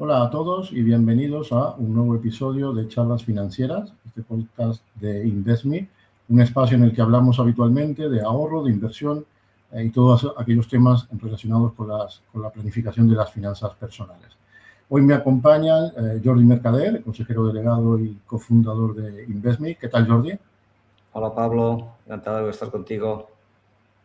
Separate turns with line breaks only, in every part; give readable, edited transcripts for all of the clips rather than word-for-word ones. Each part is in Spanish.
Hola a todos y bienvenidos a un nuevo episodio de Charlas Financieras, este podcast de InvestMe, un espacio en el que hablamos habitualmente de ahorro, de inversión y todos aquellos temas relacionados con la planificación de las finanzas personales. Hoy me acompaña Jordi Mercader, consejero delegado y cofundador de InvestMe. ¿Qué tal, Jordi?
Hola, Pablo. Encantado de estar contigo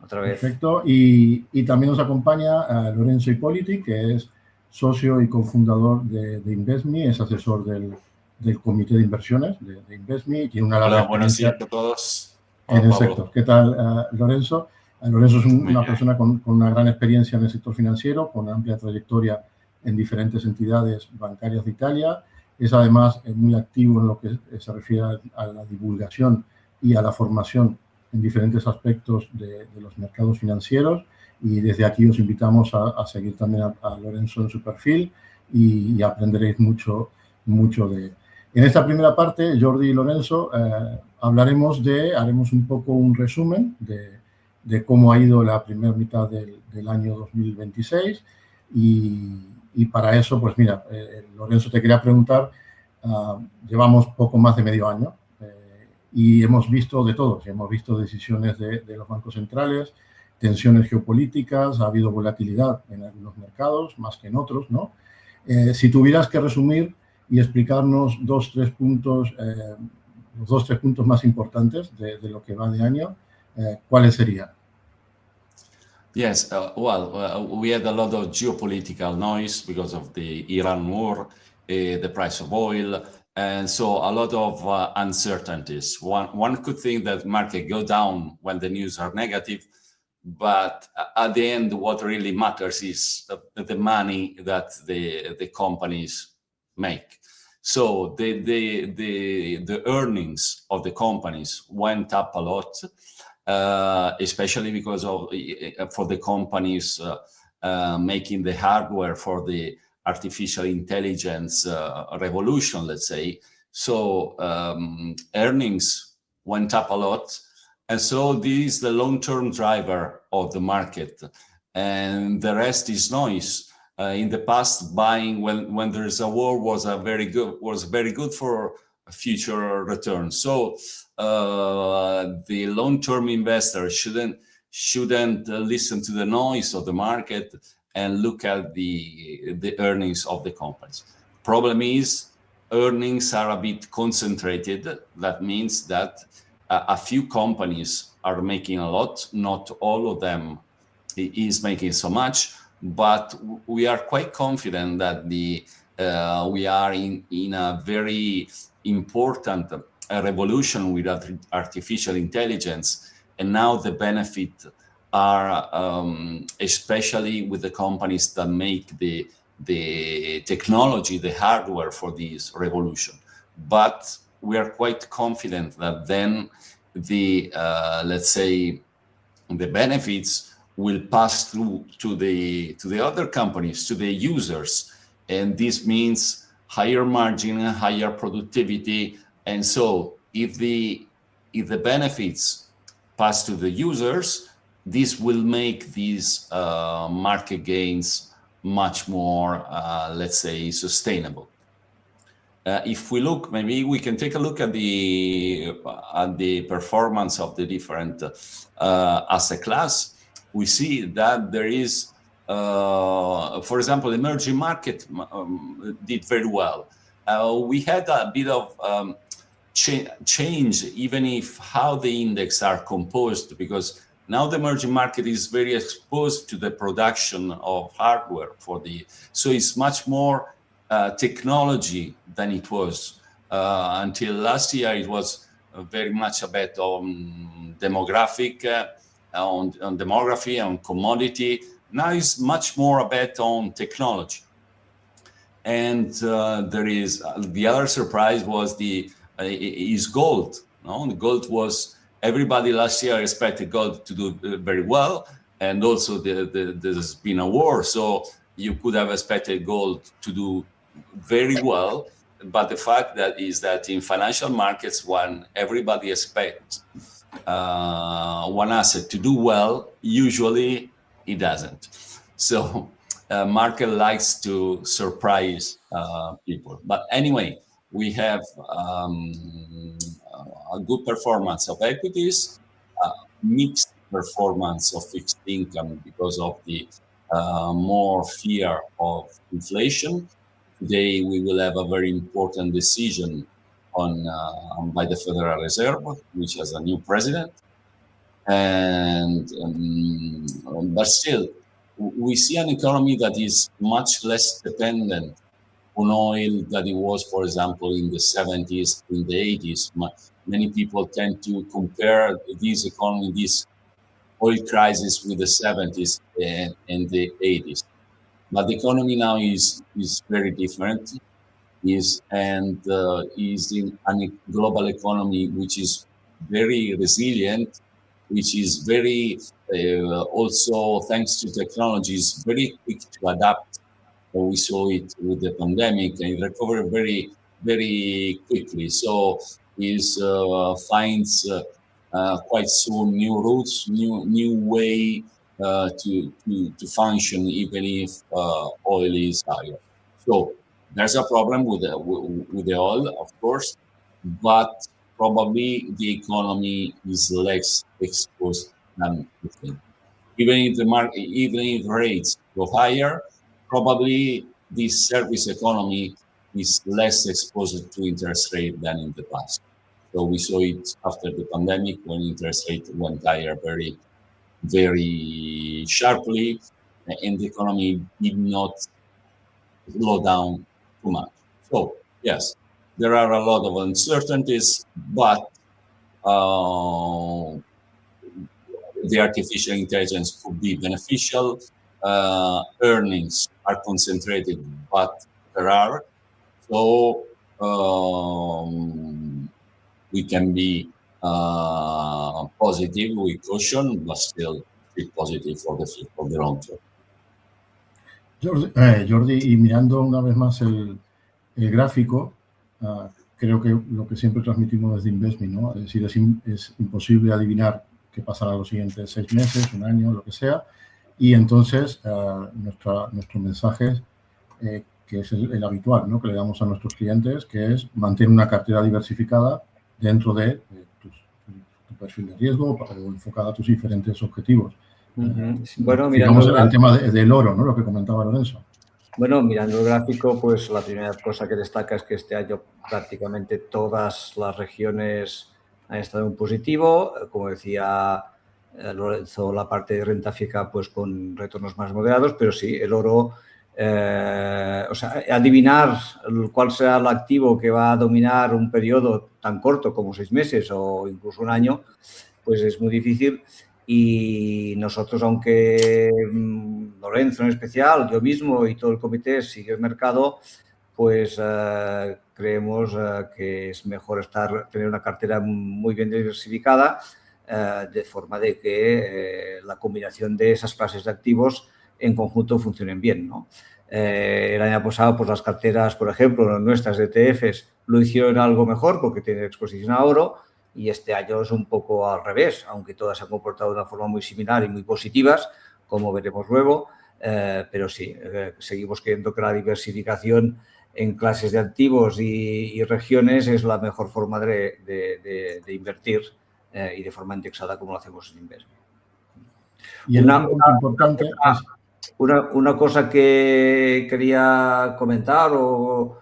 otra vez.
Perfecto. Y también nos acompaña Lorenzo Ippoliti, que es socio y cofundador de InvestMe, es asesor del comité de inversiones de InvestMe y tiene una larga experiencia.
Buenos días a todos.
En el sector. ¿Qué tal, Lorenzo? Lorenzo es una persona con una gran experiencia en el sector financiero, con amplia trayectoria en diferentes entidades bancarias de Italia. Es además muy activo en lo que se refiere a la divulgación y a la formación en diferentes aspectos de los mercados financieros. Y desde aquí os invitamos a seguir también a Lorenzo en su perfil y aprenderéis mucho de él. En esta primera parte, Jordi y Lorenzo, haremos un poco un resumen de cómo ha ido la primera mitad del año 2026 y para eso, pues mira, Lorenzo, te quería preguntar, llevamos poco más de medio año y hemos visto de todo, hemos visto decisiones de los bancos centrales, tensiones geopolíticas, ha habido volatilidad en algunos mercados, más que en otros, ¿no? Si tuvieras que resumir y explicarnos los dos, tres puntos más importantes de lo que va de año, ¿cuáles serían?
Yes, we had a lot of geopolitical noise because of the Iran war, the price of oil, and so a lot of uncertainties. One could think that market go down when the news are negative, but at the end, what really matters is the money that the companies make. So the earnings of the companies went up a lot, especially because of for the companies making the hardware for the artificial intelligence revolution, let's say. So earnings went up a lot. And so this is the long-term driver of the market. And the rest is noise. In the past, buying when there's a war was very good for future returns. So the long-term investor shouldn't listen to the noise of the market and look at the earnings of the companies. Problem is earnings are a bit concentrated. That means that a few companies are making a lot. Not all of them is making so much. But we are quite confident that we are in a very important revolution with artificial intelligence, and now the benefit are especially with the companies that make the technology, the hardware for this revolution. But we are quite confident that then let's say the benefits will pass through to the other companies, to the users, and this means higher margin, higher productivity. And so if the benefits pass to the users, this will make these market gains much more, let's say, sustainable. If we look, maybe we can take a look at the performance of the different asset class. We see that there is, for example, emerging market did very well. We had a bit of change, even if how the index are composed, because now the emerging market is very exposed to the production of hardware so it's much more technology than it was. Until last year, it was very much a bet on demography, on commodity. Now it's much more a bet on technology. And there is the other surprise was is gold. No? The gold was, everybody last year expected gold to do very well, and also there's been a war, so you could have expected gold to do very well. But the fact is that in financial markets, when everybody expects one asset to do well, usually it doesn't. So market likes to surprise people. But anyway, we have a good performance of equities, mixed performance of fixed income because of the more fear of inflation. Today, we will have a very important decision by the Federal Reserve, which has a new president. And but still, we see an economy that is much less dependent on oil than it was, for example, in the 70s, in the 80s. Many people tend to compare this economy, this oil crisis, with the 70s and the 80s. But the economy now is very different. Is in a global economy which is very resilient, which is very also, thanks to technologies, very quick to adapt. We saw it with the pandemic, and it recovered very, very quickly. So it finds quite soon new routes, new way to function, even if oil is higher. So there's a problem with the oil, of course, but probably the economy is less exposed than we think. Even if rates go higher, probably this service economy is less exposed to interest rate than in the past. So we saw it after the pandemic, when interest rate went higher very, very sharply, and the economy did not slow down too much. So yes, there are a lot of uncertainties, but the artificial intelligence could be beneficial. Earnings are concentrated, but there are. So we can be positive with caution, but still be positive for the long term.
Jordi, y mirando una vez más el gráfico, creo que lo que siempre transmitimos desde Invesmi, ¿no? Es decir, es imposible adivinar qué pasará los siguientes 6 meses, un año, lo que sea. Y entonces, nuestro mensaje es, que es el habitual, ¿no?, que le damos a nuestros clientes, que es mantener una cartera diversificada dentro de tu perfil de riesgo o enfocada a tus diferentes objetivos.
Bueno,
digamos el tema del oro, ¿no?, lo que comentaba Lorenzo.
Bueno, mirando el gráfico, pues la primera cosa que destaca es que este año prácticamente todas las regiones han estado en positivo. Como decía Lorenzo, la parte de renta fija pues con retornos más moderados, pero sí, el oro, o sea, adivinar cuál será el activo que va a dominar un periodo tan corto como 6 meses o incluso un año, pues es muy difícil. Y nosotros, aunque Lorenzo en especial, yo mismo y todo el comité sigue el mercado, pues creemos que es mejor tener una cartera muy bien diversificada, de forma de que la combinación de esas clases de activos en conjunto funcionen bien, ¿no? El año pasado, pues las carteras, por ejemplo, nuestras ETFs lo hicieron algo mejor porque tienen exposición a oro. Y este año es un poco al revés, aunque todas se han comportado de una forma muy similar y muy positivas, como veremos luego. Pero sí, seguimos creyendo que la diversificación en clases de activos y regiones es la mejor forma de invertir y de forma indexada como lo hacemos en Invesmi.
Y otro punto importante es...
Una cosa que quería comentar o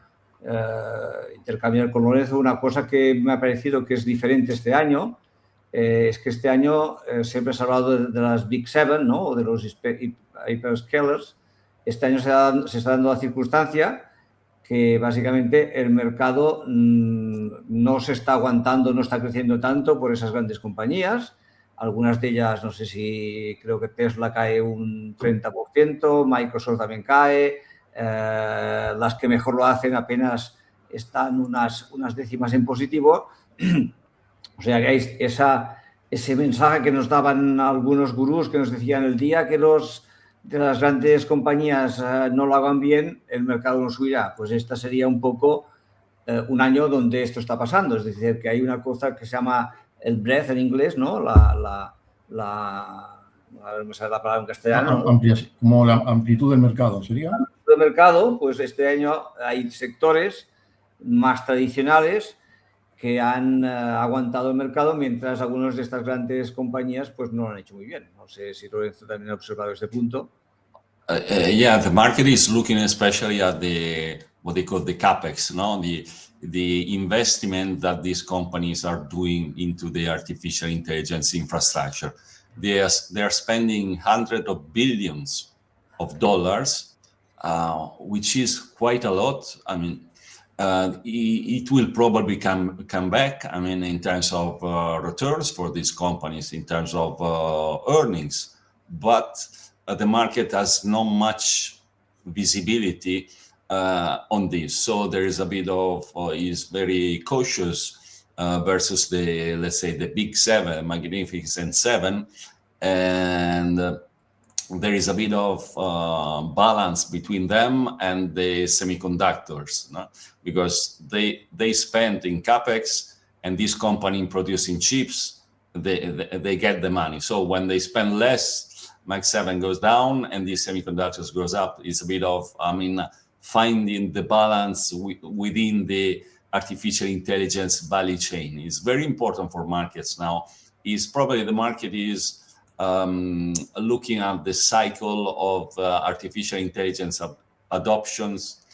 intercambiar con Lorenzo, una cosa que me ha parecido que es diferente este año, es que este año siempre se ha hablado de las Big Seven, ¿no?, o de los hyperscalers. Este año se está dando la circunstancia que básicamente el mercado no se está aguantando, no está creciendo tanto por esas grandes compañías. Algunas de ellas, no sé si creo que Tesla cae un 30%, Microsoft también cae. Las que mejor lo hacen apenas están unas décimas en positivo. O sea, que ese mensaje que nos daban algunos gurús que nos decían el día que de las grandes compañías no lo hagan bien, el mercado no subirá. Pues esta sería un poco un año donde esto está pasando. Es decir, que hay una cosa que se llama el breadth en inglés, ¿no? a ver, me sale la palabra en castellano.
Como la amplitud del mercado, ¿sería?
De mercado, pues este año hay sectores más tradicionales que han aguantado el mercado, mientras algunas de estas grandes compañías pues no lo han hecho muy bien. No sé si Lorenzo también ha observado este punto.
Yeah, the market is looking especially at what they call the capex, no, the investment that these companies are doing into the artificial intelligence infrastructure. They are spending hundreds of billions of dollars, which is quite a lot. I mean, it will probably come back. I mean, in terms of returns for these companies, in terms of earnings, but the market has not much visibility on this. So there is a bit of is very cautious versus the, let's say, the big seven, Magnificent Seven, and there is a bit of balance between them and the semiconductors, no? Because they spend in capex, and this company producing chips, they get the money. So when they spend less, Mag 7 goes down and these semiconductors goes up. It's a bit of, I mean, finding the balance within the artificial intelligence value chain is very important for markets now. Is probably the market is looking at the cycle of artificial intelligence adoptions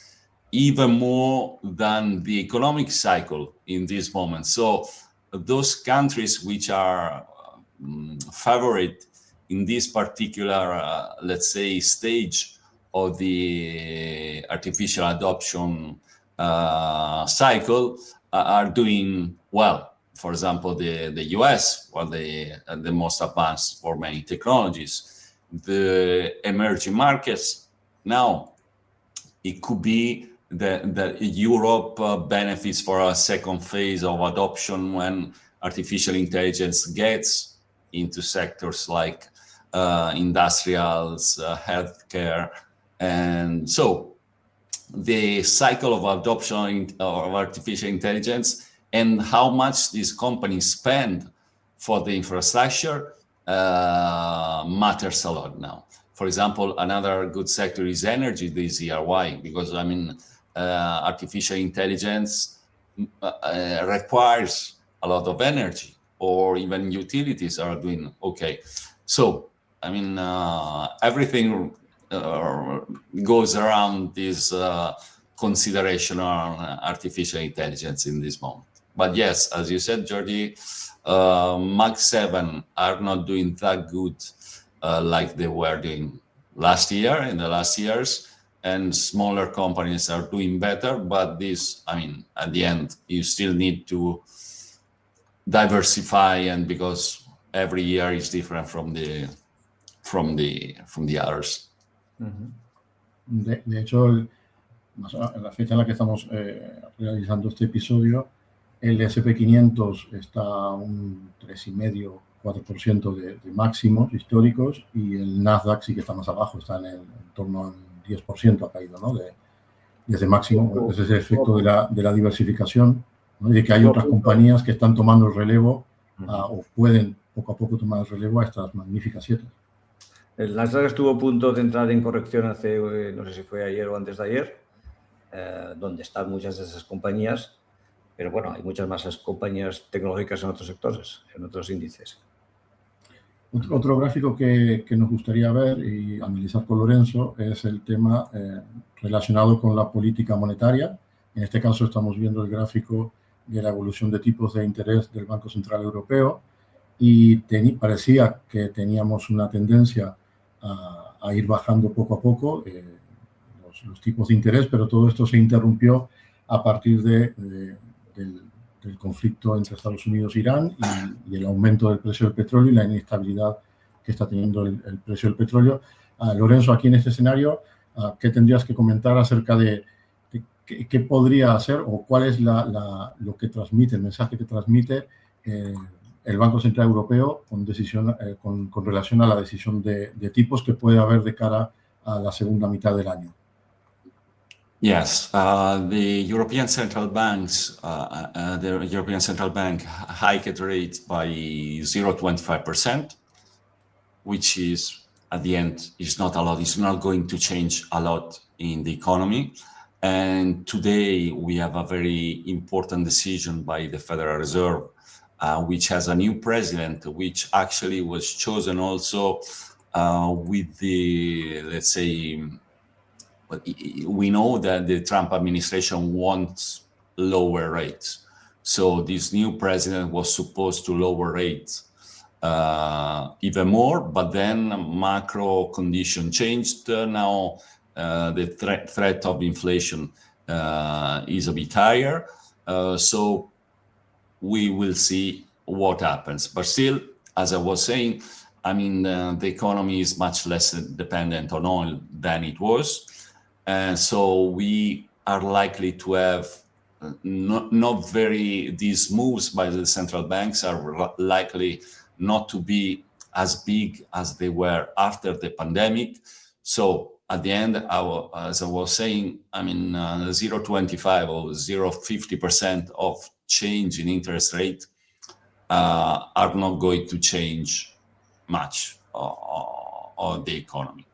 even more than the economic cycle in this moment. So those countries which are favorite in this particular, let's say, stage of the artificial adoption cycle are doing well. For example, the US, well, the most advanced for many technologies. The emerging markets now, it could be that Europe benefits for a second phase of adoption when artificial intelligence gets into sectors like industrials, healthcare, and so the cycle of adoption of artificial intelligence and how much these companies spend for the infrastructure matters a lot now. For example, another good sector is energy this year. Why? Because, I mean, artificial intelligence requires a lot of energy, or even utilities are doing okay. So, I mean, everything goes around this consideration on artificial intelligence in this moment. But yes, as you said, Jordi, Mag 7 are not doing that good like they were doing last year, in the last years, and smaller companies are doing better. But this, I mean, at the end, you still need to diversify, and because every year is different from the others.
De hecho, en la fecha en la que estamos realizando este episodio, el S&P 500 está un 3,5-4% de máximos históricos, y el Nasdaq sí que está más abajo, está en torno al 10% ha caído, ¿no? Desde máximo. Bueno, ese es el efecto de la diversificación, ¿no? Y de que hay otras compañías que están tomando el relevo o pueden poco a poco tomar el relevo a estas magníficas 7.
El Nasdaq estuvo a punto de entrar en corrección hace, no sé si fue ayer o antes de ayer, donde están muchas de esas compañías, pero bueno, hay muchas más compañías tecnológicas en otros sectores, en otros índices.
Otro gráfico que nos gustaría ver y analizar con Lorenzo es el tema relacionado con la política monetaria. En este caso estamos viendo el gráfico de la evolución de tipos de interés del Banco Central Europeo, y parecía que teníamos una tendencia a ir bajando poco a poco los tipos de interés, pero todo esto se interrumpió a partir del conflicto entre Estados Unidos e Irán y el aumento del precio del petróleo y la inestabilidad que está teniendo el precio del petróleo. Lorenzo, aquí en este escenario, ¿qué tendrías que comentar acerca de qué podría hacer o cuál es lo que transmite, el mensaje que transmite el Banco Central Europeo con relación a la decisión de tipos que puede haber de cara a la segunda mitad del año?
Yes, the European Central Banks, the European Central Bank hiked rate by 0.25%. which is at the end is not a lot. It's not going to change a lot in the economy. And today we have a very important decision by the Federal Reserve, which has a new president, which actually was chosen also with the, let's say, we know that the Trump administration wants lower rates. So this new president was supposed to lower rates even more, but then macro condition changed. Now the threat of inflation is a bit higher. So we will see what happens. But still, as I was saying, I mean, the economy is much less dependent on oil than it was. And so we are likely to have not very, these moves by the central banks are likely not to be as big as they were after the pandemic. So at the end, as I was saying, I mean, 0.25 or 0.50% of change in interest rate are not going to change much of the economy.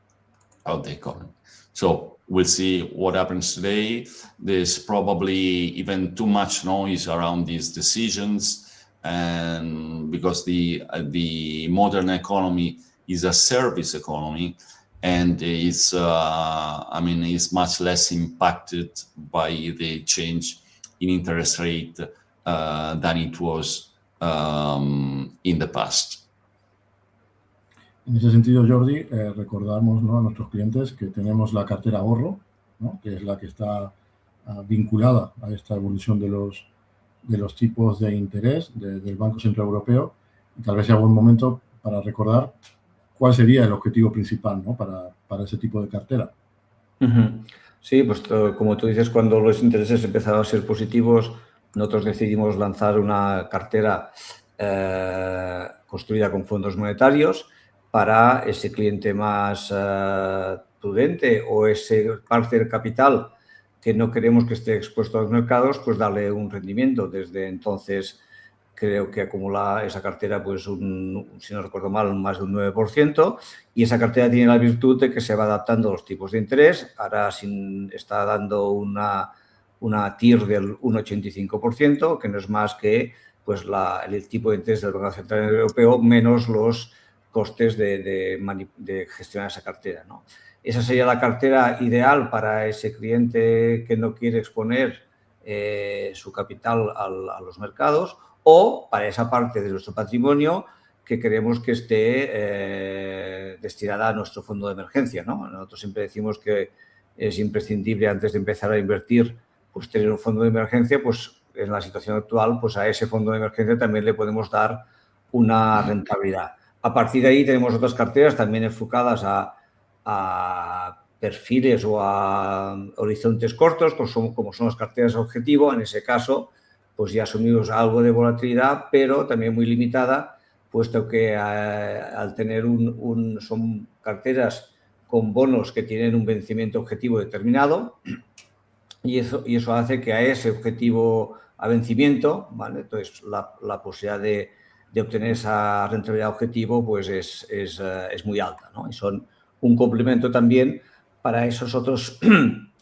So we'll see what happens today. There's probably even too much noise around these decisions, and because the modern economy is a service economy, and it's it's much less impacted by the change in interest rate than it was in the past.
En ese sentido, Jordi, recordamos, ¿no?, a nuestros clientes que tenemos la cartera ahorro, ¿no?, que es la que está vinculada a esta evolución de los tipos de interés del Banco Central Europeo. Y tal vez sea buen momento para recordar cuál sería el objetivo principal, ¿no?, para ese tipo de cartera.
Sí, pues como tú dices, cuando los intereses empezaron a ser positivos, nosotros decidimos lanzar una cartera construida con fondos monetarios para ese cliente más prudente o ese parte del capital que no queremos que esté expuesto a los mercados, pues darle un rendimiento. Desde entonces creo que acumula esa cartera, pues si no recuerdo mal, más de un 9%, y esa cartera tiene la virtud de que se va adaptando a los tipos de interés. Ahora está dando una TIR del 1,85%, que no es más que pues el tipo de interés del Banco Central Europeo menos los costes de gestionar esa cartera, ¿no? Esa sería la cartera ideal para ese cliente que no quiere exponer su capital a los mercados, o para esa parte de nuestro patrimonio que queremos que esté destinada a nuestro fondo de emergencia, ¿no? Nosotros siempre decimos que es imprescindible, antes de empezar a invertir, pues tener un fondo de emergencia. Pues en la situación actual, pues a ese fondo de emergencia también le podemos dar una rentabilidad. A partir de ahí tenemos otras carteras también enfocadas a perfiles o a horizontes cortos, como son las carteras objetivo. En ese caso, pues ya asumimos algo de volatilidad, pero también muy limitada, puesto que al tener son carteras con bonos que tienen un vencimiento objetivo determinado, y eso hace que a ese objetivo a vencimiento, ¿vale?, entonces la posibilidad de obtener esa rentabilidad objetivo pues es muy alta, ¿no? Y son un complemento también para esos otros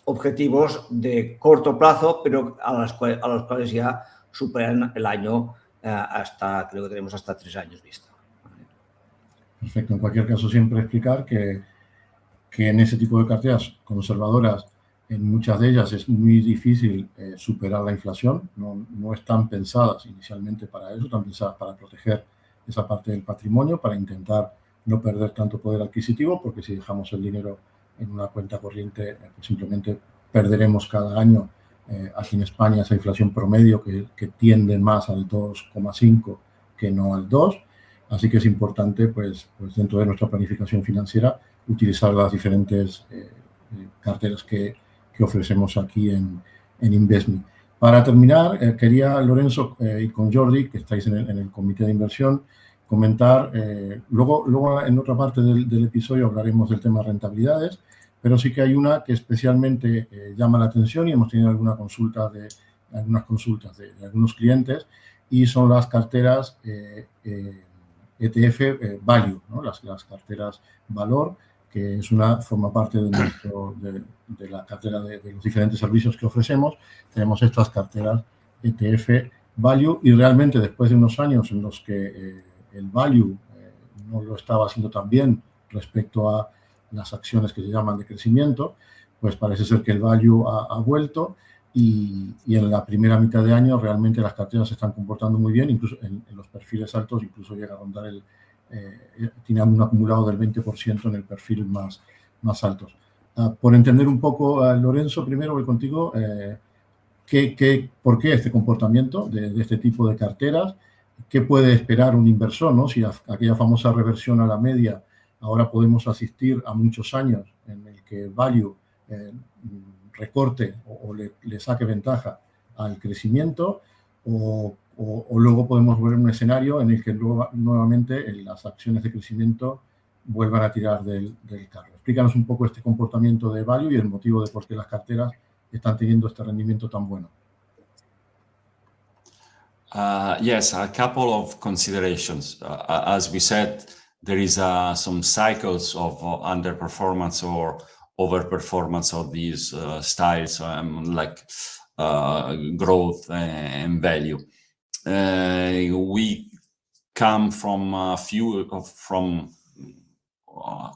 objetivos de corto plazo, pero a los cuales ya superan el año, creo que tenemos hasta 3 años vista.
Perfecto. En cualquier caso, siempre explicar que en ese tipo de carteras conservadoras, en muchas de ellas es muy difícil superar la inflación. No están pensadas inicialmente para eso, están pensadas para proteger esa parte del patrimonio, para intentar no perder tanto poder adquisitivo, porque si dejamos el dinero en una cuenta corriente, pues simplemente perderemos cada año aquí en España esa inflación promedio que tiende más al 2,5 que no al 2. Así que es importante, pues dentro de nuestra planificación financiera, utilizar las diferentes carteras que ofrecemos aquí en Investme. Para terminar, quería, Lorenzo, y con Jordi, que estáis en el comité de inversión, comentar, luego en otra parte del episodio hablaremos del tema de rentabilidades, pero sí que hay una que especialmente llama la atención, y hemos tenido algunas consultas de algunos clientes, y son las carteras ETF Value, ¿no? Las carteras Valor, que forma parte de la cartera de los diferentes servicios que ofrecemos. Tenemos estas carteras ETF Value y realmente después de unos años en los que el Value no lo estaba haciendo tan bien respecto a las acciones que se llaman de crecimiento, pues parece ser que el Value ha vuelto y en la primera mitad de año realmente las carteras se están comportando muy bien, incluso en los perfiles altos incluso llega a rondar tiene un acumulado del 20% en el perfil más altos. Por entender un poco, Lorenzo, primero voy contigo, ¿por qué este comportamiento de este tipo de carteras? ¿Qué puede esperar un inversor, ¿no? Si aquella famosa reversión a la media, ahora podemos asistir a muchos años en el que Value recorte o le saque ventaja al crecimiento, o luego podemos ver un escenario en el que nuevamente las acciones de crecimiento vuelvan a tirar del carro. Explícanos un poco este comportamiento de Value y el motivo de por qué las carteras están teniendo este rendimiento tan bueno.
Yes, a couple of considerations. As we said, there is some cycles of underperformance or overperformance of these styles, like growth and value. We come from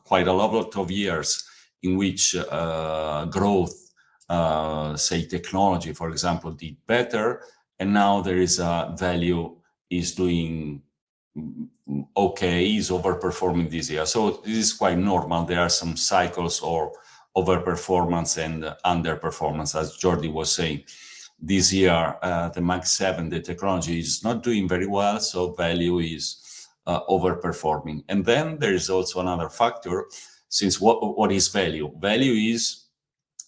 quite a lot of years in which growth, say technology, for example, did better. And now there is value is doing okay, is overperforming this year. So this is quite normal. There are some cycles or overperformance and underperformance, as Jordi was saying. This year, the Mag 7, the technology is not doing very well, so value is overperforming. And then there is also another factor, since what is value? Value is,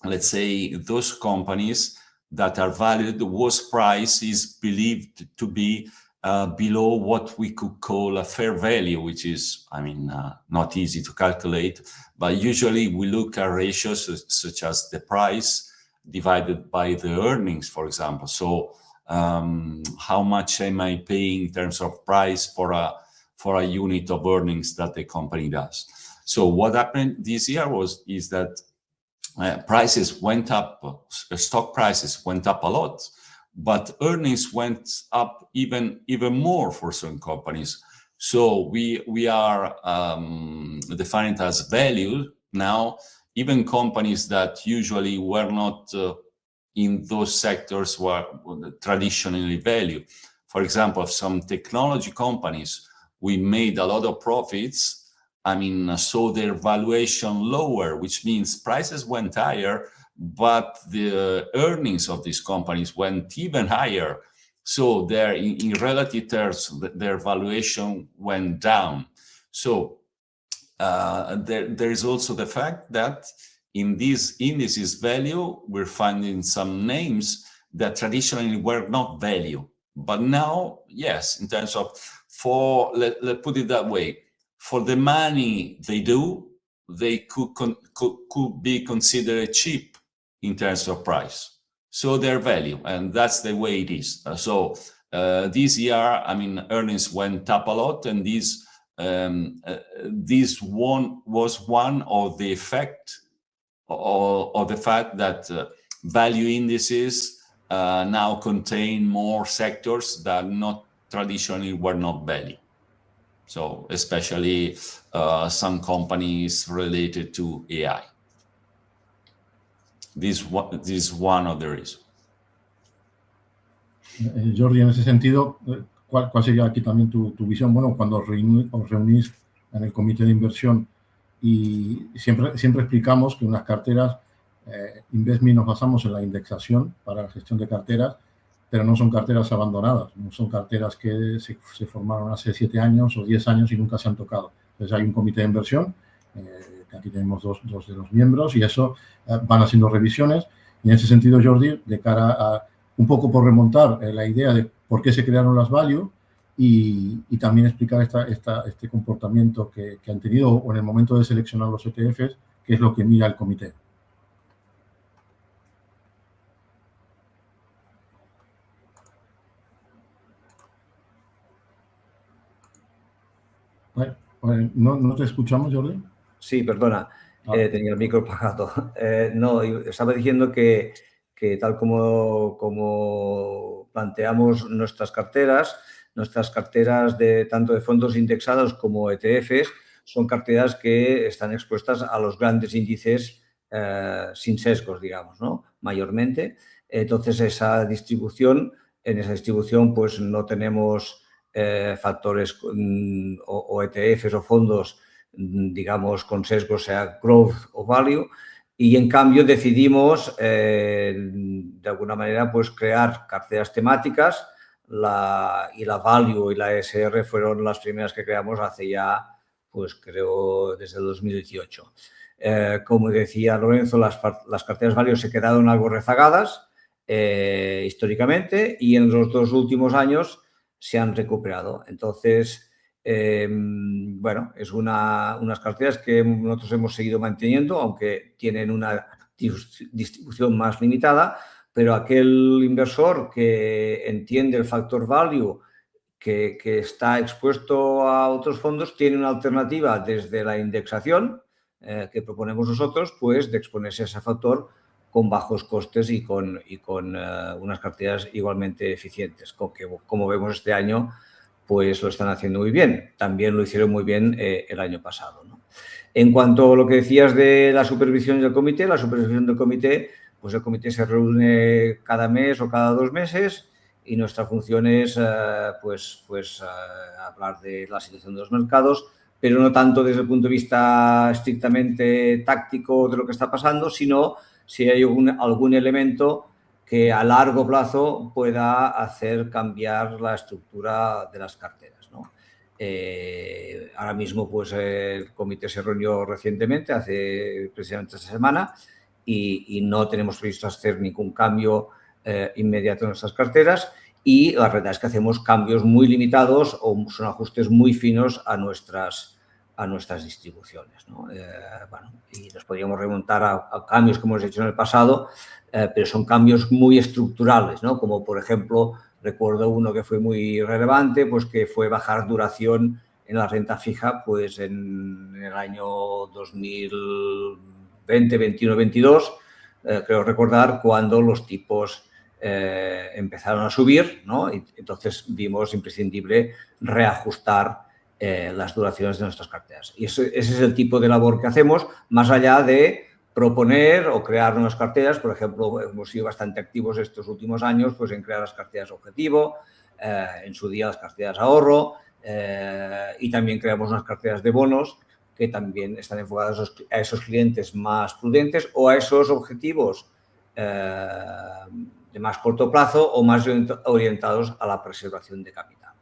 let's say, those companies that are valued, whose price is believed to be below what we could call a fair value, which is, not easy to calculate, but usually we look at ratios such as the price divided by the earnings, for example. So how much am I paying in terms of price for a unit of earnings that the company does? So what happened this year is that prices went up, stock prices went up a lot, but earnings went up even more for certain companies. So we are defining it as value now, even companies that usually were not in those sectors were traditionally value. For example, some technology companies, we made a lot of profits. So their valuation lower, which means prices went higher, but the earnings of these companies went even higher. So in relative terms, their valuation went down. So there is also the fact that in these indices value, we're finding some names that traditionally were not value. But now, yes, in terms of, let's put it that way, for the money they do, they could be considered cheap in terms of price. So their value, and that's the way it is. This year, earnings went up a lot, and this was one of the effect of the fact that value indices now contain more sectors that not traditionally were not value. So especially some companies related to AI. This is one of the reasons.
Jordi, en ese sentido, ¿cuál sería aquí también tu visión? Bueno, cuando os reunís en el comité de inversión y siempre explicamos que unas carteras, InvestMe nos basamos en la indexación para la gestión de carteras, pero no son carteras abandonadas, no son carteras que se formaron hace 7 años o 10 años y nunca se han tocado. Entonces hay un comité de inversión, que aquí tenemos dos de los miembros, y eso van haciendo revisiones. Y en ese sentido, Jordi, de cara a un poco por remontar la idea de por qué se crearon las value y también explicar este comportamiento que han tenido, o en el momento de seleccionar los ETFs, qué es lo que mira el comité. Bueno, ¿no te escuchamos, Jordi?
Sí, perdona, tenía el micro apagado. No, estaba diciendo que tal como planteamos nuestras carteras tanto de fondos indexados como ETFs, son carteras que están expuestas a los grandes índices sin sesgos, digamos, ¿no? Mayormente. Entonces, en esa distribución pues no tenemos factores o ETFs o fondos, digamos, con sesgo, sea growth o value, y en cambio decidimos de alguna manera pues crear carteras temáticas. Y la value y la ESR fueron las primeras que creamos hace ya, pues creo, desde el 2018. Como decía Lorenzo, las carteras value se quedaron algo rezagadas históricamente, y en los 2 últimos años se han recuperado. Entonces, bueno, es unas carteras que nosotros hemos seguido manteniendo, aunque tienen una distribución más limitada, pero aquel inversor que entiende el factor value, que está expuesto a otros fondos, tiene una alternativa desde la indexación que proponemos nosotros, pues de exponerse a ese factor con bajos costes y con unas carteras igualmente eficientes, como vemos este año, pues lo están haciendo muy bien. También lo hicieron muy bien el año pasado, ¿no? En cuanto a lo que decías de la supervisión del comité, pues el comité se reúne cada mes o cada 2 meses, y nuestra función es hablar de la situación de los mercados, pero no tanto desde el punto de vista estrictamente táctico de lo que está pasando, sino si hay algún elemento que a largo plazo pueda hacer cambiar la estructura de las carteras, ¿no? Ahora mismo, pues el comité se reunió recientemente, precisamente esta semana, y no tenemos previsto hacer ningún cambio inmediato en nuestras carteras, y la verdad es que hacemos cambios muy limitados o son ajustes muy finos a nuestras distribuciones, ¿no? Bueno, y nos podríamos remontar a cambios que hemos hecho en el pasado, pero son cambios muy estructurales, ¿no? Como, por ejemplo, recuerdo uno que fue muy relevante, pues que fue bajar duración en la renta fija, pues en el año 2020, 21, 22, creo recordar, cuando los tipos empezaron a subir, ¿no? Y entonces vimos imprescindible reajustar las duraciones de nuestras carteras. Y ese es el tipo de labor que hacemos, más allá de proponer o crear nuevas carteras. Por ejemplo, hemos sido bastante activos estos últimos años pues en crear las carteras objetivo, en su día las carteras ahorro, y también creamos unas carteras de bonos que también están enfocadas a esos clientes más prudentes o a esos objetivos de más corto plazo o más orientados a la preservación de capital.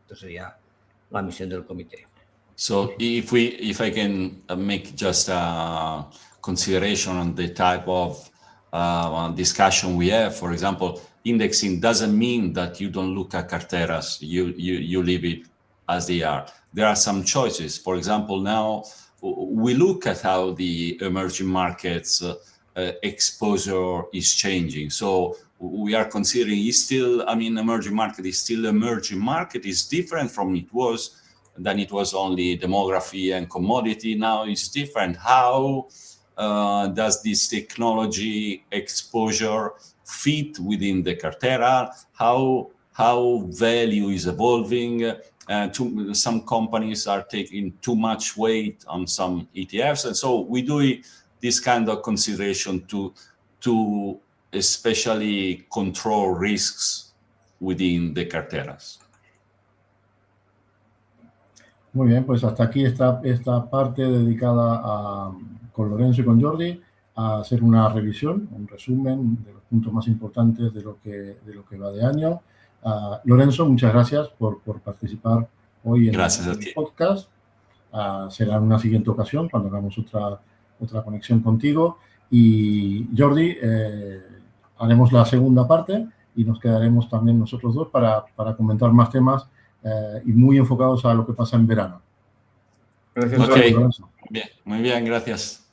Esto sería la misión del comité.
So if I can make just a consideration on the type of discussion we have, for example, indexing doesn't mean that you don't look at carteras, you leave it as they are. There are some choices. For example, now we look at how the emerging markets exposure is changing. So we are considering emerging market is still emerging market, is different from it was only demography and commodity. Now it's different. How does this technology exposure fit within the cartera? How value is evolving? Some companies are taking too much weight on some ETFs, and so we do this kind of consideration to especially control risks within the carteras.
Muy bien, pues hasta aquí esta parte dedicada con Lorenzo y con Jordi a hacer una revisión, un resumen de los puntos más importantes de lo que va de año. Lorenzo, muchas gracias por participar hoy en el podcast. Será en una siguiente ocasión cuando hagamos otra conexión contigo. Y Jordi, haremos la segunda parte y nos quedaremos también nosotros dos para comentar más temas y muy enfocados a lo que pasa en verano.
Gracias.
Okay. Bien, muy bien, gracias.